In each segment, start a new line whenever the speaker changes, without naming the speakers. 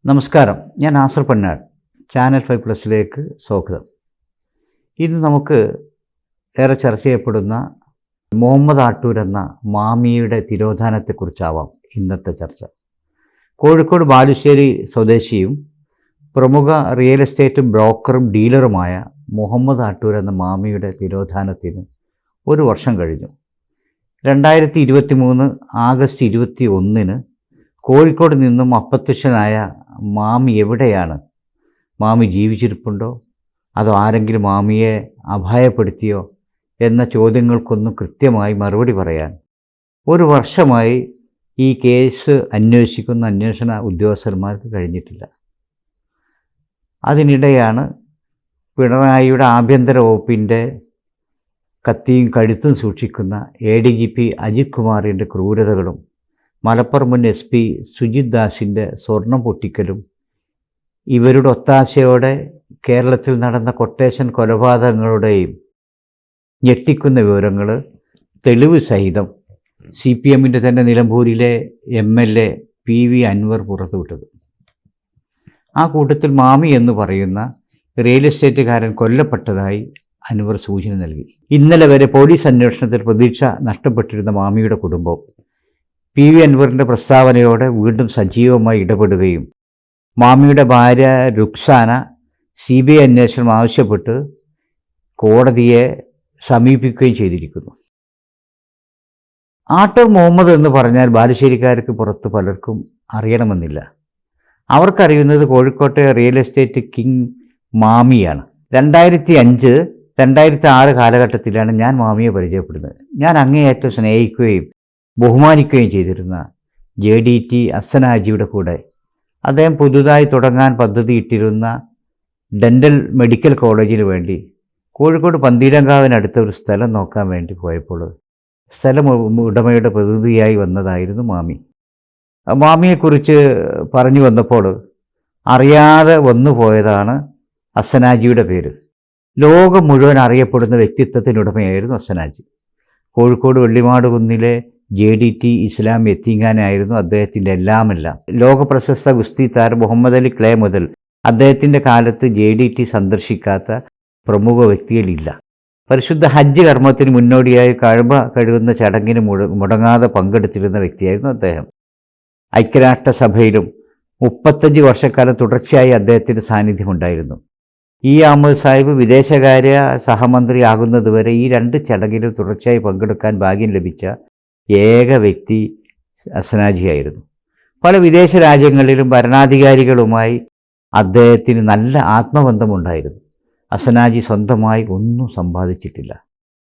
നമസ്കാരം, ഞാൻ നാസർ പന്നാട്. ചാനൽ 5+ലേക്ക് സ്വാഗതം. ഇന്ന് നമുക്ക് ഏറെ ചർച്ച ചെയ്യപ്പെടുന്ന മുഹമ്മദ് ആട്ടൂർ എന്ന മാമിയുടെ തിരോധാനത്തെക്കുറിച്ചാവാം ഇന്നത്തെ ചർച്ച. കോഴിക്കോട് ബാലുശ്ശേരി സ്വദേശിയും പ്രമുഖ റിയൽ എസ്റ്റേറ്റ് ബ്രോക്കറും ഡീലറുമായ മുഹമ്മദ് ആട്ടൂർ എന്ന മാമിയുടെ തിരോധാനത്തിന് ഒരു വർഷം കഴിഞ്ഞു. 2023 ആഗസ്റ്റ് 21 കോഴിക്കോട് നിന്നും അപ്രത്യക്ഷനായ മാമി എവിടെയാണ്? മാമി ജീവിച്ചിരിപ്പുണ്ടോ, അതോ ആരെങ്കിലും മാമിയെ അപായപ്പെടുത്തിയോ എന്ന ചോദ്യങ്ങൾക്കൊന്നും കൃത്യമായി മറുപടി പറയാൻ ഒരു വർഷമായി ഈ കേസ് അന്വേഷിക്കുന്ന അന്വേഷണ ഉദ്യോഗസ്ഥന്മാർക്ക് കഴിഞ്ഞിട്ടില്ല. അതിനിടെയാണ് പിണറായിയുടെ ആഭ്യന്തര വകുപ്പിൻ്റെ കത്തിയും കഴുത്തും സൂക്ഷിക്കുന്ന ADGP അജിത് കുമാറിൻ്റെ ക്രൂരതകളും മലപ്പുറം മുൻ SP സുജിത് ദാസിൻ്റെ സ്വർണം പൊട്ടിക്കലും ഇവരുടെ ഒത്താശയോടെ കേരളത്തിൽ നടന്ന കൊട്ടേഷൻ കൊലപാതകങ്ങളുടെയും ഞെട്ടിക്കുന്ന വിവരങ്ങൾ തെളിവ് സഹിതം CPMൻ്റെ തന്നെ നിലമ്പൂരിലെ MLA PV അൻവർ പുറത്തുവിട്ടത്. ആ കൂട്ടത്തിൽ മാമി എന്ന് പറയുന്ന റിയൽ എസ്റ്റേറ്റുകാരൻ കൊല്ലപ്പെട്ടതായി അൻവർ സൂചന നൽകി. ഇന്നലെ വരെ പോലീസ് അന്വേഷണത്തിൽ പ്രതീക്ഷ നഷ്ടപ്പെട്ടിരുന്ന മാമിയുടെ കുടുംബം PV അൻവറിൻ്റെ പ്രസ്താവനയോടെ വീണ്ടും സജീവമായി ഇടപെടുകയും മാമിയുടെ ഭാര്യ രുക്സാന CBI അന്വേഷണം ആവശ്യപ്പെട്ട് കോടതിയെ സമീപിക്കുകയും ചെയ്തിരിക്കുന്നു. ആട്ടൂർ മുഹമ്മദ് എന്ന് പറഞ്ഞാൽ ബാലുശ്ശേരിക്കാർക്ക് പുറത്ത് പലർക്കും അറിയണമെന്നില്ല. അവർക്കറിയുന്നത് കോഴിക്കോട്ടെ റിയൽ എസ്റ്റേറ്റ് കിങ് മാമിയാണ്. 2005, 2006 കാലഘട്ടത്തിലാണ് ഞാൻ മാമിയെ പരിചയപ്പെടുന്നത്. ഞാൻ അങ്ങേയറ്റം സ്നേഹിക്കുകയും ബഹുമാനിക്കുകയും ചെയ്തിരുന്ന JDT അസനാജിയുടെ കൂടെ അദ്ദേഹം പുതുതായി തുടങ്ങാൻ പദ്ധതിയിട്ടിരുന്ന ഡെൻ്റൽ മെഡിക്കൽ കോളേജിന് വേണ്ടി കോഴിക്കോട് പന്തീരങ്കാവിനടുത്ത ഒരു സ്ഥലം നോക്കാൻ വേണ്ടി പോയപ്പോൾ സ്ഥലം ഉടമയുടെ പ്രതിനിധിയായി വന്നതായിരുന്നു മാമി. മാമിയെക്കുറിച്ച് പറഞ്ഞു വന്നപ്പോൾ അറിയാതെ വന്നു പോയതാണ് അസനാജിയുടെ പേര്. ലോകം മുഴുവൻ അറിയപ്പെടുന്ന വ്യക്തിത്വത്തിനുടമയായിരുന്നു അസനാജി. കോഴിക്കോട് വെള്ളിമാട് കുന്നിലെ JDT ഇസ്ലാം യത്തീംഖാനയായിരുന്നു അദ്ദേഹത്തിൻ്റെ എല്ലാമെല്ലാം. ലോകപ്രശസ്ത ഗുസ്തി താരം മുഹമ്മദ് അലി ക്ലേ മുതൽ അദ്ദേഹത്തിൻ്റെ കാലത്ത് JDT സന്ദർശിക്കാത്ത പ്രമുഖ വ്യക്തികളില്ല. പരിശുദ്ധ ഹജ്ജ് കർമ്മത്തിന് മുന്നോടിയായി കഅബ കഴുകുന്ന ചടങ്ങിന് മുടങ്ങാതെ പങ്കെടുത്തിരുന്ന വ്യക്തിയായിരുന്നു അദ്ദേഹം. ഐക്യരാഷ്ട്രസഭയിലും 35 വർഷക്കാലം തുടർച്ചയായി അദ്ദേഹത്തിൻ്റെ സാന്നിധ്യമുണ്ടായിരുന്നു. അഹമ്മദ് സാഹിബ് വിദേശകാര്യ സഹമന്ത്രിയാകുന്നതുവരെ ഈ 2 ചടങ്ങിലും തുടർച്ചയായി പങ്കെടുക്കാൻ ഭാഗ്യം ലഭിച്ച ഏക വ്യക്തി അസനാജിയായിരുന്നു. പല വിദേശ രാജ്യങ്ങളിലും ഭരണാധികാരികളുമായി അദ്ദേഹത്തിന് നല്ല ആത്മബന്ധമുണ്ടായിരുന്നു. അസനാജി സ്വന്തമായി ഒന്നും സമ്പാദിച്ചിട്ടില്ല.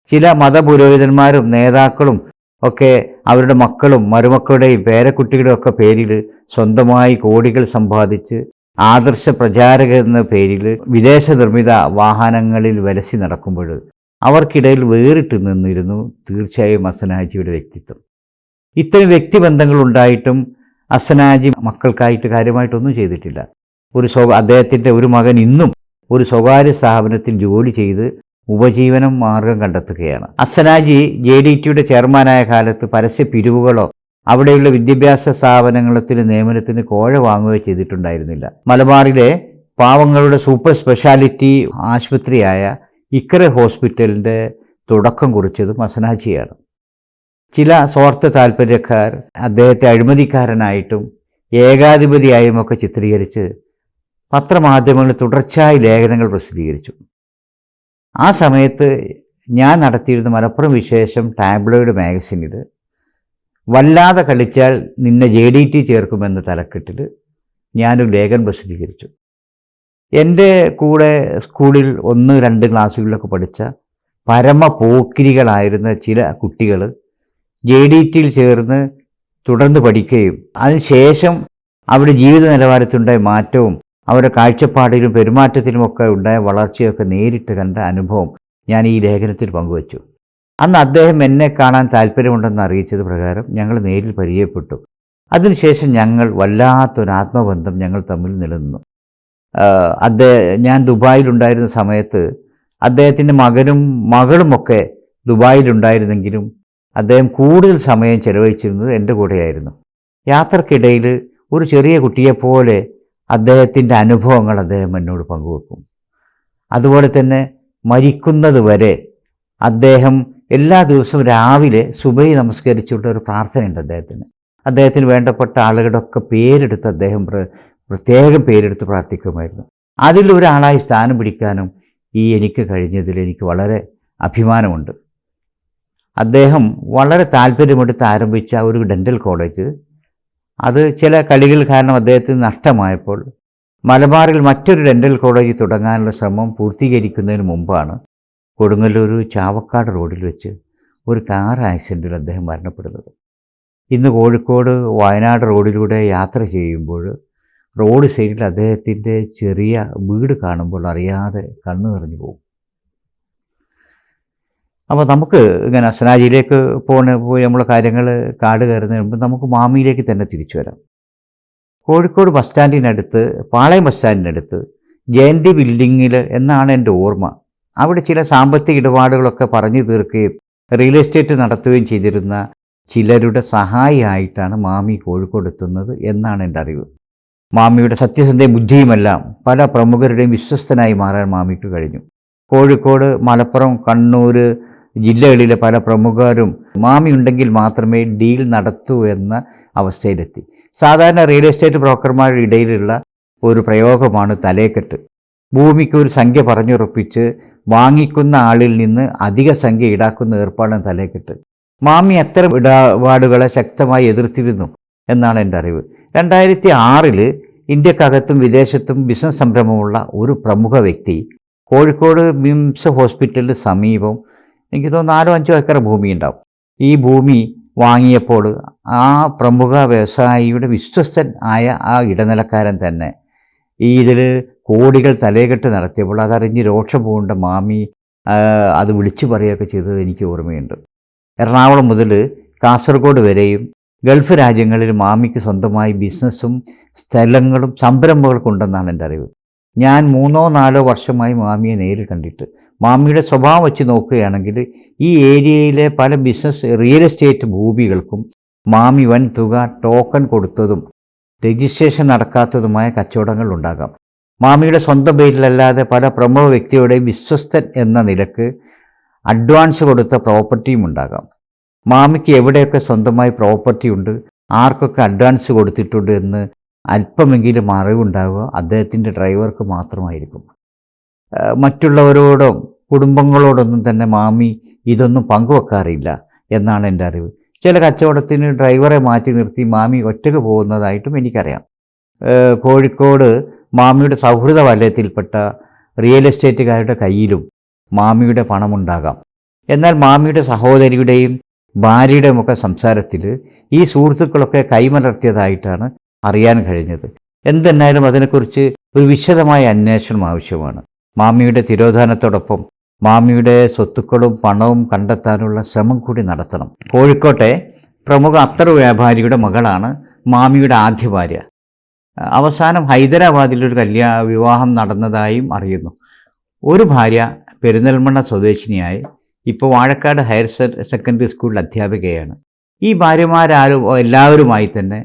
ചില മതപുരോഹിതന്മാരും നേതാക്കളും ഒക്കെ അവരുടെ മക്കളും മരുമക്കളുടെയും പേരക്കുട്ടികളുടെയും ഒക്കെ പേരിൽ സ്വന്തമായി കോടികൾ സമ്പാദിച്ച് ആദർശ പ്രചാരകർ എന്ന പേരിൽ വിദേശ നിർമ്മിത വാഹനങ്ങളിൽ വലസി നടക്കുമ്പോൾ അവർക്കിടയിൽ വേറിട്ട് നിന്നിരുന്നു തീർച്ചയായും അസനാജിയുടെ വ്യക്തിത്വം. ഇത്തരം വ്യക്തിബന്ധങ്ങളുണ്ടായിട്ടും അസനാജി മക്കൾക്കായിട്ട് കാര്യമായിട്ടൊന്നും ചെയ്തിട്ടില്ല. അദ്ദേഹത്തിൻ്റെ ഒരു മകൻ ഇന്നും ഒരു സ്വകാര്യ സ്ഥാപനത്തിൽ ജോലി ചെയ്ത് ഉപജീവനം മാർഗം കണ്ടെത്തുകയാണ്. അസനാജി JDTയുടെ ചെയർമാനായ കാലത്ത് പരസ്യ പിരിവുകളോ അവിടെയുള്ള വിദ്യാഭ്യാസ സ്ഥാപനത്തിന് നിയമനത്തിന് കോഴ വാങ്ങുകയോ ചെയ്തിട്ടുണ്ടായിരുന്നില്ല. മലബാറിലെ പാവങ്ങളുടെ സൂപ്പർ സ്പെഷ്യാലിറ്റി ആശുപത്രിയായ ഇക്ര ഹോസ്പിറ്റലിൻ്റെ തുടക്കം കുറിച്ചതും അസനാജിയാണ്. ചില സ്വാർത്ഥ താല്പര്യക്കാർ അദ്ദേഹത്തെ അഴിമതിക്കാരനായിട്ടും ഏകാധിപതിയായും ഒക്കെ ചിത്രീകരിച്ച് പത്രമാധ്യമങ്ങളിൽ തുടർച്ചയായി ലേഖനങ്ങൾ പ്രസിദ്ധീകരിച്ചു. ആ സമയത്ത് ഞാൻ നടത്തിയിരുന്ന മലപ്പുറം വിശേഷം ടാബ്ലോയിഡ് മാഗസിനിൽ വല്ലാതെ കളിച്ചാൽ നിന്നെ JDT ചേർക്കുമെന്ന തലക്കെട്ടിൽ ഞാനൊരു ലേഖനം പ്രസിദ്ധീകരിച്ചു. എൻ്റെ കൂടെ സ്കൂളിൽ 1-2 ക്ലാസ്സുകളിലൊക്കെ പഠിച്ച പരമ പോക്കിരികളായിരുന്ന ചില കുട്ടികൾ JDTയിൽ ചേർന്ന് തുടർന്ന് പഠിക്കുകയും അതിനുശേഷം അവരുടെ ജീവിത നിലവാരത്തിലുണ്ടായ മാറ്റവും അവരുടെ കാഴ്ചപ്പാടിലും പെരുമാറ്റത്തിലുമൊക്കെ ഉണ്ടായ വളർച്ചയൊക്കെ നേരിട്ട് കണ്ട അനുഭവം ഞാൻ ഈ ലേഖനത്തിൽ പങ്കുവച്ചു. അന്ന് അദ്ദേഹം എന്നെ കാണാൻ താല്പര്യമുണ്ടെന്ന് അറിയിച്ചത് പ്രകാരം ഞങ്ങൾ നേരിൽ പരിചയപ്പെട്ടു. അതിനുശേഷം ഞങ്ങൾ വല്ലാത്തൊരാത്മബന്ധം ഞങ്ങൾ തമ്മിൽ നിലനിന്നു. ഞാൻ ദുബായിലുണ്ടായിരുന്ന സമയത്ത് അദ്ദേഹത്തിൻ്റെ മകനും മകളുമൊക്കെ ദുബായിലുണ്ടായിരുന്നെങ്കിലും അദ്ദേഹം കൂടുതൽ സമയം ചെലവഴിച്ചിരുന്നത് എൻ്റെ കൂടെയായിരുന്നു. യാത്രക്കിടയിൽ ഒരു ചെറിയ കുട്ടിയെപ്പോലെ അദ്ദേഹത്തിൻ്റെ അനുഭവങ്ങൾ അദ്ദേഹം എന്നോട് പങ്കുവെക്കും. അതുപോലെ തന്നെ മരിക്കുന്നത് വരെ അദ്ദേഹം എല്ലാ ദിവസവും രാവിലെ സുബഹി നമസ്കരിച്ചുകൊണ്ട് ഒരു പ്രാർത്ഥനയുണ്ട് അദ്ദേഹത്തിന് വേണ്ടപ്പെട്ട ആളുകളുടെ ഒക്കെ പേരെടുത്ത് അദ്ദേഹം പ്രത്യേകം പേരെടുത്ത് പ്രാർത്ഥിക്കുമായിരുന്നു. അതിലൊരാളായി സ്ഥാനം പിടിക്കാനും എനിക്ക് കഴിഞ്ഞതിൽ എനിക്ക് വളരെ അഭിമാനമുണ്ട്. അദ്ദേഹം വളരെ താല്പര്യമെടുത്ത് ആരംഭിച്ച ഒരു ഡെൻ്റൽ കോളേജ്, അത് ചില കളികൾ കാരണം അദ്ദേഹത്തിന് നഷ്ടമായപ്പോൾ മലബാറിൽ മറ്റൊരു ഡെൻ്റൽ കോളേജ് തുടങ്ങാനുള്ള ശ്രമം പൂർത്തീകരിക്കുന്നതിന് മുമ്പാണ് കൊടുങ്ങല്ലൂർ ചാവക്കാട് റോഡിൽ വെച്ച് ഒരു കാർ ആക്സിഡൻറ്റിൽ അദ്ദേഹം മരണപ്പെടുന്നത്. ഇന്ന് കോഴിക്കോട് വയനാട് റോഡിലൂടെ യാത്ര ചെയ്യുമ്പോൾ റോഡ് സൈഡിൽ അദ്ദേഹത്തിൻ്റെ ചെറിയ വീട് കാണുമ്പോൾ അറിയാതെ കണ്ണു നിറഞ്ഞു പോകും. അപ്പോൾ നമുക്ക് ഇങ്ങനെ അസനാജിയിലേക്ക് പോയി നമ്മളെ കാര്യങ്ങൾ കാട് കയറുന്നതിന് മുമ്പ് നമുക്ക് മാമിയിലേക്ക് തന്നെ തിരിച്ചു വരാം. കോഴിക്കോട് ബസ് സ്റ്റാൻഡിനടുത്ത്, പാളയം ബസ് സ്റ്റാൻഡിനടുത്ത് ജയന്തി ബിൽഡിങ്ങിൽ എന്നാണ് എൻ്റെ ഓർമ്മ, അവിടെ ചില സാമ്പത്തിക ഇടപാടുകളൊക്കെ പറഞ്ഞു തീർക്കുകയും റിയൽ എസ്റ്റേറ്റ് നടത്തുകയും ചെയ്തിരുന്ന ചിലരുടെ സഹായിയായിട്ടാണ് മാമി കോഴിക്കോട് എത്തുന്നത് എന്നാണ് എൻ്റെ അറിവ്. മാമിയുടെ സത്യസന്ധ ബുദ്ധിയുമെല്ലാം പല പ്രമുഖരുടെയും വിശ്വസ്തനായി മാറാൻ മാമിക്ക് കഴിഞ്ഞു. കോഴിക്കോട്, മലപ്പുറം, കണ്ണൂർ ജില്ലകളിലെ പല പ്രമുഖരും മാമി ഉണ്ടെങ്കിൽ മാത്രമേ ഡീൽ നടത്തൂ എന്ന അവസ്ഥയിലെത്തി. സാധാരണ റിയൽ എസ്റ്റേറ്റ് ബ്രോക്കർമാരുടെ ഇടയിലുള്ള ഒരു പ്രയോഗമാണ് തലേക്കെട്ട്. ഭൂമിക്ക് ഒരു സംഖ്യ പറഞ്ഞുറപ്പിച്ച് വാങ്ങിക്കുന്ന ആളിൽ നിന്ന് അധിക സംഖ്യ ഈടാക്കുന്ന ഏർപ്പാടാണ് തലേക്കെട്ട്. മാമി അത്തരം ഇടപാടുകളെ ശക്തമായി എതിർത്തിരുന്നു എന്നാണ് എൻ്റെ അറിവ്. 2006 ഇന്ത്യക്കകത്തും വിദേശത്തും ബിസിനസ് സംരംഭമുള്ള ഒരു പ്രമുഖ വ്യക്തി കോഴിക്കോട് മിംസ് ഹോസ്പിറ്റലിന് സമീപം എനിക്ക് തോന്നുന്നു 4-5 ഏക്കർ ഭൂമി ഉണ്ടാവും. ഈ ഭൂമി വാങ്ങിയപ്പോൾ ആ പ്രമുഖ വ്യവസായിയുടെ വിശ്വസ്തൻ ആയ ആ ഇടനിലക്കാരൻ തന്നെ ഇതിൽ കോടികൾ തലേകെട്ട് നടത്തിയപ്പോൾ അതറിഞ്ഞ് രോക്ഷം പൂണ്ട മാമി അത് വിളിച്ചു പറയുകയൊക്കെ ചെയ്തത് എനിക്ക് ഓർമ്മയുണ്ട്. എറണാകുളം മുതൽ കാസർഗോഡ് വരെയും ഗൾഫ് രാജ്യങ്ങളിൽ മാമിക്ക് സ്വന്തമായി ബിസിനസ്സും സ്ഥലങ്ങളും സംരംഭങ്ങൾക്കും ഉണ്ടെന്നാണ് എൻ്റെ അറിവ്. ഞാൻ 3-4 വർഷമായി മാമിയെ നേരിൽ കണ്ടിട്ട് മാമിയുടെ സ്വഭാവം വെച്ച് നോക്കുകയാണെങ്കിൽ ഈ ഏരിയയിലെ പല ബിസിനസ് റിയൽ എസ്റ്റേറ്റ് ഭൂമികൾക്കും മാമി വൻ തുക ടോക്കൺ കൊടുത്തതും രജിസ്ട്രേഷൻ നടക്കാത്തതുമായ കച്ചവടങ്ങൾ ഉണ്ടാകാം. മാമിയുടെ സ്വന്തം പേരിലല്ലാതെ പല പ്രമുഖ വ്യക്തിയുടെയും വിശ്വസ്തൻ എന്ന നിലക്ക് അഡ്വാൻസ് കൊടുത്ത പ്രോപ്പർട്ടിയും ഉണ്ടാകാം. മാമിക്ക് എവിടെയൊക്കെ സ്വന്തമായി പ്രോപ്പർട്ടി ഉണ്ട്, ആർക്കൊക്കെ അഡ്വാൻസ് കൊടുത്തിട്ടുണ്ട് എന്ന് അല്പമെങ്കിലും അറിവുണ്ടാവുക അദ്ദേഹത്തിൻ്റെ ഡ്രൈവർക്ക് മാത്രമായിരിക്കും. മറ്റുള്ളവരോടോ കുടുംബങ്ങളോടൊന്നും തന്നെ മാമി ഇതൊന്നും പങ്കുവെക്കാറില്ല എന്നാണ് എൻ്റെ അറിവ്. ചില കച്ചവടത്തിന് ഡ്രൈവറെ മാറ്റി നിർത്തി മാമി ഒറ്റയ്ക്ക് പോകുന്നതായിട്ടും എനിക്കറിയാം. കോഴിക്കോട് മാമിയുടെ സൗഹൃദ വലയത്തിൽപ്പെട്ട റിയൽ എസ്റ്റേറ്റുകാരുടെ കയ്യിലും മാമിയുടെ പണമുണ്ടാകാം. എന്നാൽ മാമിയുടെ സഹോദരിയുടെയും ഭാര്യയുടെയും ഒക്കെ സംസാരത്തിൽ ഈ സുഹൃത്തുക്കളൊക്കെ കൈമലർത്തിയതായിട്ടാണ് അറിയാൻ കഴിഞ്ഞത്. എന്തെന്നാലും അതിനെക്കുറിച്ച് ഒരു വിശദമായ അന്വേഷണം ആവശ്യമാണ്. മാമിയുടെ തിരോധാനത്തോടൊപ്പം മാമിയുടെ സ്വത്തുക്കളും പണവും കണ്ടെത്താനുള്ള ശ്രമം കൂടി നടത്തണം. കോഴിക്കോട്ടെ പ്രമുഖ അത്തർ വ്യാപാരിയുടെ മകളാണ് മാമിയുടെ ആദ്യ ഭാര്യ. അവസാനം ഹൈദരാബാദിലൊരു വിവാഹം നടന്നതായും അറിയുന്നു. ഒരു ഭാര്യ പെരിന്തൽമണ്ണ സ്വദേശിനിയായി ഇപ്പോൾ വാഴക്കാട് ഹയർ സെക്കൻഡറി സ്കൂളിൽ അധ്യാപികയാണ്. ഈ എല്ലാവരുമായി തന്നെ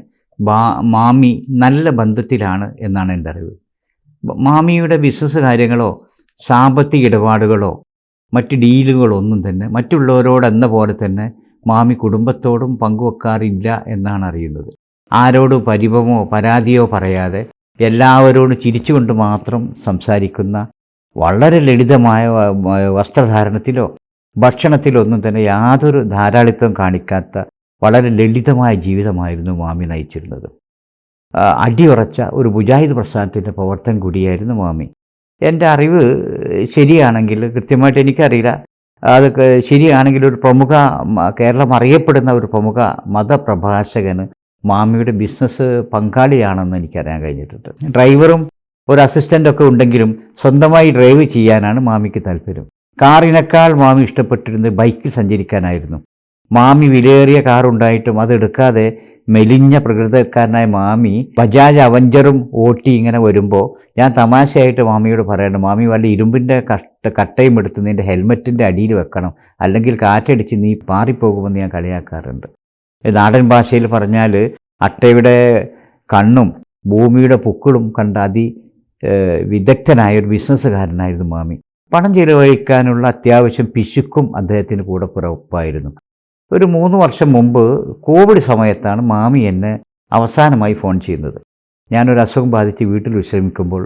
മാമി നല്ല ബന്ധത്തിലാണ് എന്നാണ് എൻ്റെ അറിവ്. മാമിയുടെ ബിസിനസ് കാര്യങ്ങളോ സാമ്പത്തിക ഇടപാടുകളോ മറ്റ് ഡീലുകളോ ഒന്നും തന്നെ മറ്റുള്ളവരോടെന്ന പോലെ തന്നെ മാമി കുടുംബത്തോടും പങ്കുവെക്കാറില്ല എന്നാണ് അറിയുന്നത്. ആരോടും പരിഭവമോ പരാതിയോ പറയാതെ എല്ലാവരോടും ചിരിച്ചുകൊണ്ട് മാത്രം സംസാരിക്കുന്ന, വളരെ ലളിതമായ വസ്ത്രധാരണത്തിലോ ഭക്ഷണത്തിലോ ഒന്നും തന്നെ യാതൊരു ധാരാളിത്തം കാണിക്കാത്ത വളരെ ലളിതമായ ജീവിതമായിരുന്നു മാമി നയിച്ചിരുന്നത്. അടിയുറച്ച ഒരു മുജാഹിദ് പ്രസ്ഥാനത്തിൻ്റെ പ്രവർത്തനം കൂടിയായിരുന്നു മാമി. എൻ്റെ അറിവ് ശരിയാണെങ്കിൽ, കൃത്യമായിട്ട് എനിക്കറിയില്ല, അത് ശരിയാണെങ്കിൽ ഒരു പ്രമുഖ കേരളം അറിയപ്പെടുന്ന ഒരു പ്രമുഖ മതപ്രഭാഷകന് മാമിയുടെ ബിസിനസ് പങ്കാളിയാണെന്ന് എനിക്കറിയാൻ കഴിഞ്ഞിട്ടുണ്ട്. ഡ്രൈവറും ഒരു അസിസ്റ്റൻ്റൊക്കെ ഉണ്ടെങ്കിലും സ്വന്തമായി ഡ്രൈവ് ചെയ്യാനാണ് മാമിക്ക് താല്പര്യം. കാറിനേക്കാൾ മാമി ഇഷ്ടപ്പെട്ടിരുന്നത് ബൈക്കിൽ സഞ്ചരിക്കാനായിരുന്നു. മാമി വിലയേറിയ കാറുണ്ടായിട്ടും അതെടുക്കാതെ മെലിഞ്ഞ പ്രകൃതക്കാരനായ മാമി ബജാജ് അവഞ്ചറും ഓട്ടി ഇങ്ങനെ വരുമ്പോൾ ഞാൻ തമാശയായിട്ട് മാമിയോട് പറയണം, മാമി വല്ല ഇരുമ്പിൻ്റെ കട്ടയും എടുത്ത് നിൻ്റെ ഹെൽമെറ്റിൻ്റെ അടിയിൽ വെക്കണം, അല്ലെങ്കിൽ കാറ്റടിച്ച് നീ പാറിപ്പോകുമെന്ന് ഞാൻ കളിയാക്കാറുണ്ട്. നാടൻ ഭാഷയിൽ പറഞ്ഞാൽ അട്ടയുടെ കണ്ണും ഭൂമിയുടെ പൊക്കിളും കണ്ട വിദഗ്ധനായ ഒരു ബിസിനസ്സുകാരനായിരുന്നു മാമി. പണം ചിലവഴിക്കാനുള്ള അത്യാവശ്യം പിശുക്കും അദ്ദേഹത്തിന് കൂടെ പുറപ്പായിരുന്നു. ഒരു 3 വർഷം മുമ്പ് കോവിഡ് സമയത്താണ് മാമി എന്നെ അവസാനമായി ഫോൺ ചെയ്യുന്നത്. ഞാനൊരു അസുഖം ബാധിച്ച് വീട്ടിൽ വിശ്രമിക്കുമ്പോൾ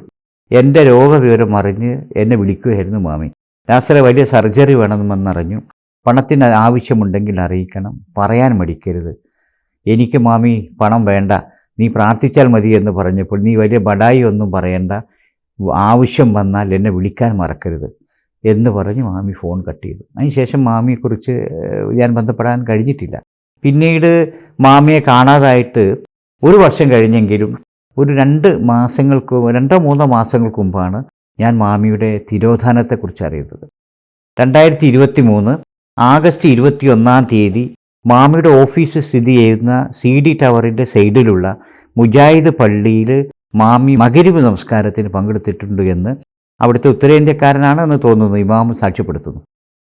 എൻ്റെ രോഗവിവരം അറിഞ്ഞ് എന്നെ വിളിക്കുകയായിരുന്നു മാമി. നാസറെ, വലിയ സർജറി വേണമെന്നറിഞ്ഞു, പണത്തിന് ആവശ്യമുണ്ടെങ്കിൽ അറിയിക്കണം, പറയാൻ മടിക്കരുത്. എനിക്ക് മാമി പണം വേണ്ട, നീ പ്രാർത്ഥിച്ചാൽ മതി എന്ന് പറഞ്ഞപ്പോൾ നീ വലിയ ബഡായി ഒന്നും പറയണ്ട, ആവശ്യം വന്നാൽ എന്നെ വിളിക്കാൻ മറക്കരുത് എന്ന് പറഞ്ഞ് മാമി ഫോൺ കട്ട് ചെയ്തു. അതിനുശേഷം മാമിയെക്കുറിച്ച് ഞാൻ ബന്ധപ്പെടാൻ കഴിഞ്ഞിട്ടില്ല. പിന്നീട് മാമിയെ കാണാതായിട്ട് 1 വർഷം കഴിഞ്ഞെങ്കിലും ഒരു 2-3 മാസങ്ങൾക്ക് മുമ്പാണ് ഞാൻ മാമിയുടെ തിരോധാനത്തെക്കുറിച്ച് അറിയുന്നത്. 2023 ആഗസ്റ്റ് 21-ാം തീയതി മാമിയുടെ ഓഫീസ് സ്ഥിതി ചെയ്യുന്ന CD ടവറിൻ്റെ സൈഡിലുള്ള മുജാഹിദ് പള്ളിയിൽ മാമി മഗ്‌രിബ് നമസ്കാരത്തിന് പങ്കെടുത്തിട്ടുണ്ട് എന്ന് അവിടുത്തെ ഉത്തരേന്ത്യക്കാരനാണെന്ന് തോന്നുന്നു ഇമാം സാക്ഷ്യപ്പെടുത്തുന്നു.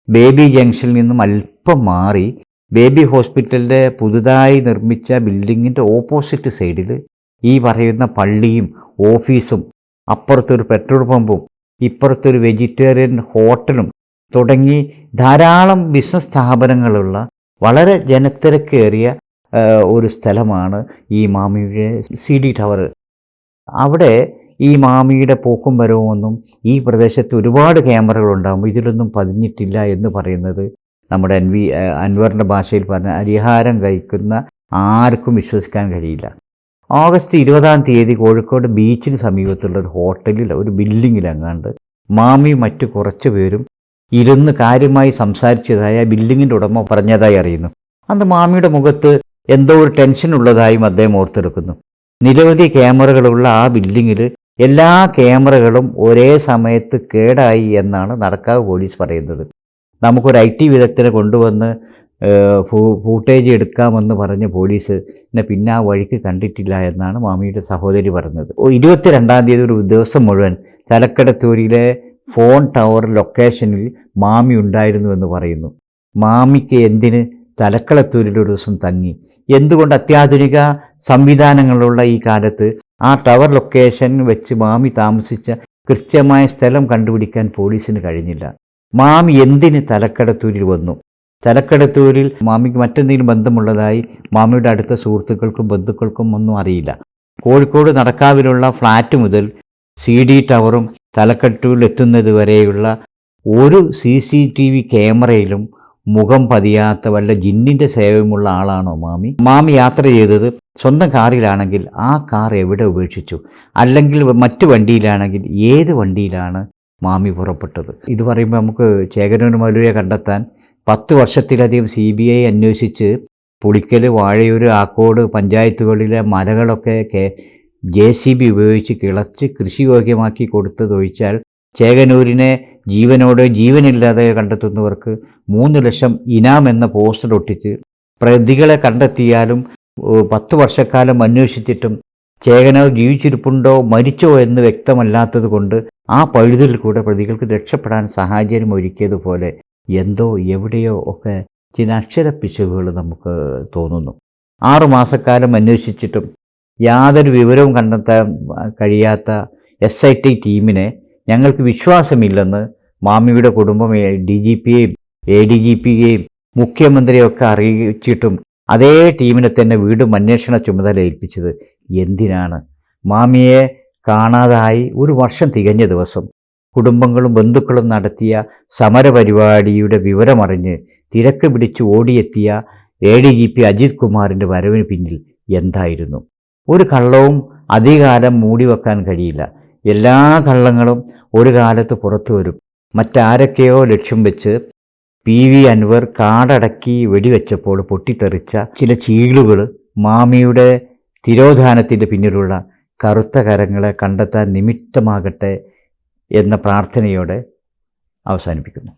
ബേബി ജംഗ്ഷനിൽ നിന്നും അല്പം മാറി ബേബി ഹോസ്പിറ്റലിൻ്റെ പുതുതായി നിർമ്മിച്ച ബിൽഡിങ്ങിൻ്റെ ഓപ്പോസിറ്റ് സൈഡിൽ ഈ പറയുന്ന പള്ളിയും ഓഫീസും, അപ്പുറത്തൊരു പെട്രോൾ പമ്പും ഇപ്പുറത്തൊരു വെജിറ്റേറിയൻ ഹോട്ടലും തുടങ്ങി ധാരാളം ബിസിനസ് സ്ഥാപനങ്ങളുള്ള വളരെ ജനത്തിരക്കേറിയ ഒരു സ്ഥലമാണ് ഈ മാമിയുടെ CD ടവർ. അവിടെ ഈ മാമിയുടെ പോക്കും വരവുമൊന്നും ഈ പ്രദേശത്ത് ഒരുപാട് ക്യാമറകളുണ്ടാകുമ്പോൾ ഇതിലൊന്നും പതിഞ്ഞിട്ടില്ല എന്ന് പറയുന്നത് നമ്മുടെ അൻവറിൻ്റെ ഭാഷയിൽ പറഞ്ഞ അരിഹാരം കഴിക്കുന്ന ആർക്കും വിശ്വസിക്കാൻ കഴിയില്ല. ഓഗസ്റ്റ് 20-ാം തീയതി കോഴിക്കോട് ബീച്ചിന് സമീപത്തുള്ള ഒരു ഹോട്ടലിൽ, ഒരു ബിൽഡിങ്ങിലെങ്ങാണ്ട് മാമിയും മറ്റു കുറച്ച് പേരും ഇരുന്ന് കാര്യമായി സംസാരിച്ചതായി ആ ബിൽഡിങ്ങിൻ്റെ ഉടമ പറഞ്ഞതായി അറിയുന്നു. അന്ന് മാമിയുടെ മുഖത്ത് എന്തോ ഒരു ടെൻഷൻ ഉള്ളതായും അദ്ദേഹം ഓർത്തെടുക്കുന്നു. നിരവധി ക്യാമറകളുള്ള ആ ബിൽഡിങ്ങിൽ എല്ലാ ക്യാമറകളും ഒരേ സമയത്ത് കേടായി എന്നാണ് നടക്കാവ് പോലീസ് പറയുന്നത്. നമുക്കൊരു IT വിദഗ്ധനെ കൊണ്ടുവന്ന് ഫൂട്ടേജ് എടുക്കാമെന്ന് പറഞ്ഞ പോലീസ് പിന്നെ ആ വഴിക്ക് കണ്ടിട്ടില്ല എന്നാണ് മാമിയുടെ സഹോദരി പറഞ്ഞത്. 22-ാം തീയതി ഒരു ദിവസം മുഴുവൻ തലക്കടത്തൂരിലെ ഫോൺ ടവർ ലൊക്കേഷനിൽ മാമി ഉണ്ടായിരുന്നു എന്ന് പറയുന്നു. മാമിക്ക് എന്തിന് തലക്കളത്തൂരിൽ ഒരു ദിവസം തങ്ങി? എന്തുകൊണ്ട് അത്യാധുനിക സംവിധാനങ്ങളുള്ള ഈ കാലത്ത് ആ ടവർ ലൊക്കേഷൻ വെച്ച് മാമി താമസിച്ച കൃത്യമായ സ്ഥലം കണ്ടുപിടിക്കാൻ പോലീസിന് കഴിഞ്ഞില്ല? മാമി എന്തിന് തലക്കടത്തൂരിൽ വന്നു? തലക്കടത്തൂരിൽ മാമിക്ക് മറ്റെന്തെങ്കിലും ബന്ധമുള്ളതായി മാമിയുടെ അടുത്ത സുഹൃത്തുക്കൾക്കും ബന്ധുക്കൾക്കും ഒന്നും അറിയില്ല. കോഴിക്കോട് നടക്കാവിലുള്ള ഫ്ലാറ്റ് മുതൽ CD ടവറും തലക്കടത്തൂരിൽ എത്തുന്നത് വരെയുള്ള ഒരു CCTV ക്യാമറയിലും മുഖം പതിയാത്ത വല്ല ജിന്നിൻ്റെ സേവമുള്ള ആളാണോ മാമി? മാമി യാത്ര ചെയ്തത് സ്വന്തം കാറിലാണെങ്കിൽ ആ കാർ എവിടെ ഉപേക്ഷിച്ചു? അല്ലെങ്കിൽ മറ്റു വണ്ടിയിലാണെങ്കിൽ ഏത് വണ്ടിയിലാണ് മാമി പുറപ്പെട്ടത്? ഇത് പറയുമ്പോൾ നമുക്ക് ചേകനൂർ മൗലവിയെ കണ്ടെത്താൻ 10 വർഷത്തിലധികം CBI അന്വേഷിച്ച് പുളിക്കൽ, വാഴയൂർ, ആക്കോട് പഞ്ചായത്തുകളിലെ മലകളൊക്കെ JCB ഉപയോഗിച്ച് കിളച്ച് കൃഷിയോഗ്യമാക്കി കൊടുത്തതൊഴിച്ചാൽ ചേകനൂരിനെ ജീവനോടെ ജീവനില്ലാതെ കണ്ടെത്തുന്നവർക്ക് 3 ലക്ഷം ഇനാം എന്ന പോസ്റ്റർ ഒട്ടിച്ച് പ്രതികളെ കണ്ടെത്തിയാലും 10 വർഷക്കാലം അന്വേഷിച്ചിട്ടും ചേകനൂർ ജീവിച്ചിരിപ്പുണ്ടോ മരിച്ചോ എന്ന് വ്യക്തമല്ലാത്തത് കൊണ്ട് ആ പഴുതിൽ കൂടെ പ്രതികൾക്ക് രക്ഷപ്പെടാൻ സാഹചര്യം ഒരുക്കിയതുപോലെ എന്തോ എവിടെയോ ഒക്കെ ചില അക്ഷരപ്പിശകുകൾ നമുക്ക് തോന്നുന്നു. 6 മാസക്കാലം അന്വേഷിച്ചിട്ടും യാതൊരു വിവരവും കണ്ടെത്താൻ കഴിയാത്ത SIT ടീമിനെ ഞങ്ങൾക്ക് വിശ്വാസമില്ലെന്ന് മാമിയുടെ കുടുംബം DGPയെയും ADGPയെയും മുഖ്യമന്ത്രിയൊക്കെ അറിയിച്ചിട്ടും അതേ ടീമിനെ തന്നെ വീണ്ടും അന്വേഷണ ചുമതല ഏൽപ്പിച്ചത് എന്തിനാണ്? മാമിയെ കാണാതായി 1 വർഷം തികഞ്ഞ ദിവസം കുടുംബങ്ങളും ബന്ധുക്കളും നടത്തിയ സമരപരിപാടിയുടെ വിവരമറിഞ്ഞ് തിരക്ക് പിടിച്ച് ഓടിയെത്തിയ ADGP അജിത് കുമാറിൻ്റെ വരവിന് പിന്നിൽ എന്തായിരുന്നു? ഒരു കള്ളവും അധികകാലം മൂടിവെക്കാൻ കഴിയില്ല. എല്ലാ കള്ളങ്ങളും ഒരു കാലത്ത് പുറത്തു വരും. മറ്റാരൊക്കെയോ ലക്ഷ്യം വെച്ച് PV അൻവർ കാടടക്കി വെടിവെച്ചപ്പോൾ പൊട്ടിത്തെറിച്ച ചില ചീളുകൾ മാമിയുടെ തിരോധാനത്തിൻ്റെ പിന്നിലുള്ള കറുത്ത കരങ്ങളെ കണ്ടെത്താൻ നിമിത്തമാകട്ടെ എന്ന പ്രാർത്ഥനയോടെ അവസാനിപ്പിക്കുന്നു.